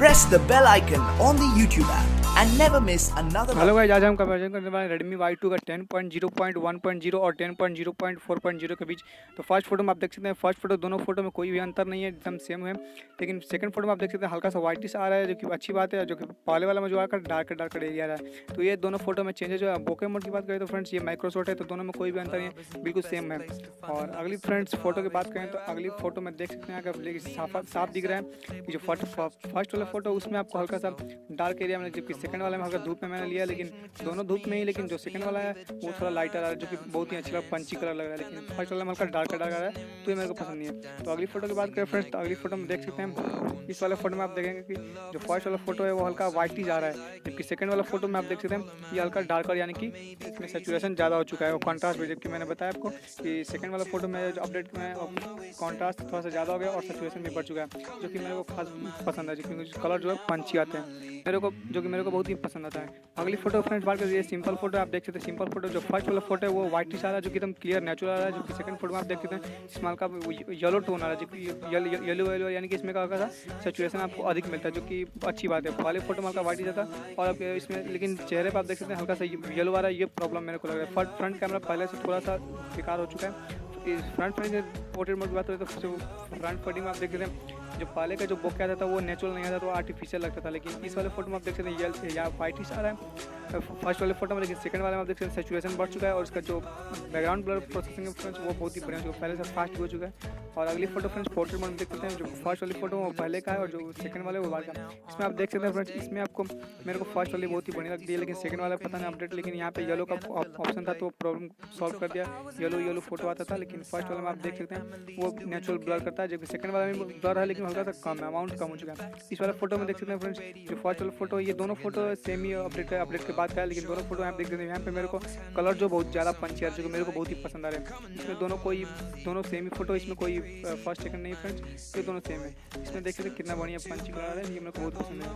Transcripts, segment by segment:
press the bell icon on the YouTube app and never miss another. Hello guys, आज हम comparison करने वाले Redmi Y2 का 10.0.1.0 और 10.0.4.0 के बीच। तो फर्स्ट फोटो में आप देख सकते हैं, फर्स्ट फोटो दोनों फोटो में कोई भी अंतर नहीं है, एकदम सेम है। लेकिन सेकंड फोटो में आप देख सकते हैं हल्का सा वाइटिश आ रहा है, जो कि अच्छी बात है। जो कि पहले वाला में जो आकर डार्क एरिया आ रहा है, तो ये दोनों फोटो में चेंजेस है। बोके मोड की बात करें तो फ्रेंड्स ये माइक्रो शॉट है, तो दोनों में कोई भी अंतर नहीं है, बिल्कुल सेम है। और अगली फ्रेंड्स फोटो की बात करें तो अगली फोटो में देख सकते हैं अगर साफ दिख रहा है कि जो फर्स्ट वाला फोटो उसमें आपको हल्का सा डार्क एरिया में, जबकि सेकंड वाले में हल्का धूप में मैंने लिया, लेकिन दोनों धूप में ही। लेकिन जो सेकंड वाला है वो थोड़ा लाइटर आ रहा है, जो कि बहुत ही अच्छा पंची कलर लग रहा है। लेकिन फर्स्ट वाला में हल्का डार्क आ रहा है, तो ये मेरे को पसंद नहीं है। तो अगली फोटो की बात करें फ्रेंड्स, तो अगली फोटो में देख सकते हैं, इस वाले फोटो में आप देखेंगे कि जो फर्स्ट वाला फोटो है वो हल्का वाइट ही जा रहा है, जबकि सेकंड वाला फोटो में आप देख सकते हैं ये हल्का डार्कर, यानी कि इसमें सैचुरेशन ज़्यादा हो चुका है, वो कॉन्ट्रास्ट भी। जबकि मैंने बताया आपको कि सेकंड वाला फोटो में जो अपडेट में कॉन्ट्रास्ट थोड़ा सा ज़्यादा हो गया और सैचुरेशन भी बढ़ चुका है, जो कि मेरे को खास पसंद है, क्योंकि कलर जो है पंची आते हैं मेरे को, जो कि मेरे को बहुत ही पसंद आता है। अगली फोटो फ्रेंड्स बात करिए, सिंपल फोटो आप देख सकते हैं। सिंपल फोटो जो फर्स्ट वाला फोटो है वो व्हाइट आ रहा है, जो कि एकदम क्लियर नेचुरल आ रहा है। जो कि सेकंड फोटो में आप देख सकते हैं इसमें हल्का येलो टोन आ रहा है, जो कि येलो यानी कि इसमें का सैचुरेशन आपको अधिक मिलता है, जो कि अच्छी बात है। पहले फोटो में हल्का व्हाइट ही जाता है और अब इसमें, लेकिन चेहरे पर आप देख सकते हैं हल्का सा येलो आ रहा है। ये प्रॉब्लम मेरे को लग रहा है। फ्रंट कैमरा पहले से थोड़ा सा बेकार हो चुका है। फ्रंट फ्रेंड पोर्ट्रेट मोड की बात करें तो जो फ्रंट फोटो में आप देख सकते हैं जो पहले का जो बोके आता था वो नेचुरल नहीं आता, तो आर्टिफिशियल लगता था। लेकिन इस वाले फोटो में आप देख सकते हैं या वाइटिश आ रहा है फर्स्ट वाले फोटो में, लेकिन सेकंड वाले में आप देख सकते हैं सैचुरेशन बढ़ चुका है और इसका जो बैकग्राउंड ब्लर प्रोसेसिंग है फ्रेंड्स वो बहुत ही बढ़िया हो, पहले से फास्ट हो चुका है। और अगली फोटो फ्रेंड्स पोर्ट्रेट मोड में देख सकते हैं, जो फर्स्ट वाली फोटो वो पहले का है और जो सेकंड वाले वो बाद का। इसमें आप देख सकते हैं फ्रेंड्स, इसमें आपको मेरे को फर्स्ट वाली बहुत ही बढ़िया लगती है, लेकिन सेकंड वाला पता नहीं अपडेट, लेकिन यहाँ पे येलो का ऑप्शन था तो प्रॉब्लम सॉल्व कर दिया। येलो फोटो आता था, लेकिन फर्स्ट वाले में आप देख सकते हैं वो नेचुरल ब्लर करता है, जबकि सेकंड वाला में ब्लर है लेकिन हल्का सा कम है, अमाउंट कम हो चुका है। इस वाला फोटो में देख सकते हैं फ्रेंड्स, जो फर्स्ट वाला फोटो, ये दोनों फोटो सेम ही अपडेट के बाद का है, लेकिन दोनों फोटो यहाँ देख सकते हैं। यहाँ पे मेरे को कलर जो बहुत ज़्यादा पंची है, जो मेरे को बहुत ही पसंद आ रहे हैं। इसमें दोनों सेम ही फोटो, इसमें कोई फर्स्ट सेकंड नहीं फ्रेंड्स, ये दोनों सेम है। इसमें देख सकते हैं कितना बढ़िया पंची कलर है, ये मेरे को बहुत पसंद है।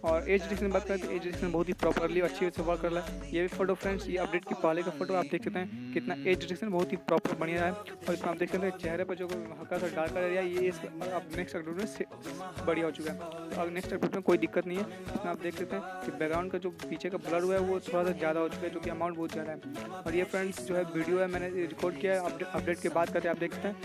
और एज डिटेक्शन बात करें तो एज डिटेक्शन बहुत ही प्रॉपरली अच्छी से वर्क कर रहा है। ये भी फोटो फ्रेंड्स, ये अपडेट के पहले का फोटो आप देख सकते हैं कितना एज डिटेक्शन बहुत ही प्रॉपर बढ़िया है। और इसमें आप देख सकते हैं चेहरे पर जो हल्का सा डार्कर एरिया, ये अब नेक्स्ट अपडेट में बढ़िया हो चुका है। तो अब नेक्स्ट अपडेट में कोई दिक्कत नहीं है। इसमें आप देख सकते हैं कि बैकग्राउंड का जो पीछे का ब्लर हुआ है वो थोड़ा सा ज़्यादा हो चुका है, जो कि अमाउंट बहुत ज़्यादा है। और ये फ्रेंड्स जो है वीडियो है मैंने रिकॉर्ड किया है अपडेट के बाद करके, आप देख सकते हैं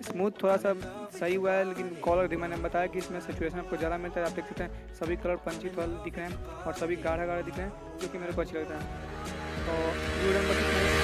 स्मूथ थोड़ा सा सही हुआ है, लेकिन कलर मैंने बताया कि इसमें सैचुरेशन आपको ज़्यादा मिलता है। आप देख सकते हैं सभी कलर पंची थोड़ा दिख रहे हैं और सभी गाढ़ा दिख रहे हैं, जो कि मेरे को अच्छा लगता है। तो वीडियो नंबर